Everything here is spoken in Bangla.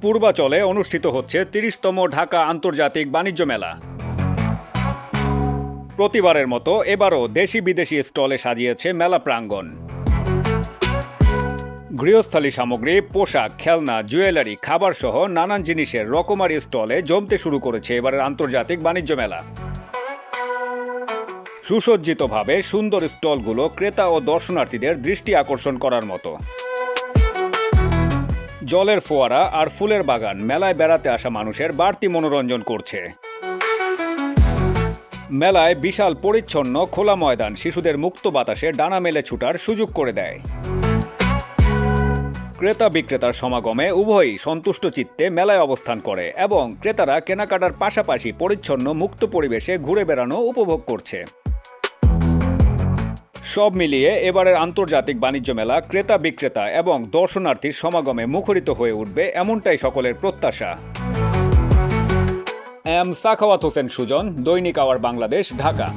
পূর্বাচলে অনুষ্ঠিত হচ্ছে ৩০তম ঢাকা আন্তর্জাতিক বাণিজ্য মেলা। প্রতিবারের মতো এবারও দেশি বিদেশি স্টলে সাজিয়েছে মেলা প্রাঙ্গণ। গৃহস্থালী সামগ্রী, পোশাক, খেলনা, জুয়েলারি, খাবার সহ নানান জিনিসের রকমারি স্টলে জমতে শুরু করেছে এবারের আন্তর্জাতিক বাণিজ্য মেলা। সুসজ্জিতভাবে সুন্দর স্টলগুলো ক্রেতা ও দর্শনার্থীদের দৃষ্টি আকর্ষণ করার মতো। জলের ফোয়ারা আর ফুলের বাগান মেলায় বেড়াতে আসা মানুষের বাড়তি মনোরঞ্জন করছে। মেলায় বিশাল পরিচ্ছন্ন খোলা ময়দান শিশুদের মুক্ত বাতাসে ডানা মেলে ছুটার সুযোগ করে দেয়। ক্রেতা বিক্রেতার সমাগমে উভয়ই সন্তুষ্ট চিত্তে মেলায় অবস্থান করে এবং ক্রেতারা কেনাকাটার পাশাপাশি পরিচ্ছন্ন মুক্ত পরিবেশে ঘুরে বেড়ানো উপভোগ করছে। সব মিলিয়ে এবারের আন্তর্জাতিক বাণিজ্য মেলা ক্রেতা বিক্রেতা এবং দর্শনার্থীর সমাগমে মুখরিত হয়ে উঠবে এমনটাই সকলের প্রত্যাশা। এম সাখাওয়াত হোসেন সুজন, দৈনিক আওয়ার বাংলাদেশ, ঢাকা।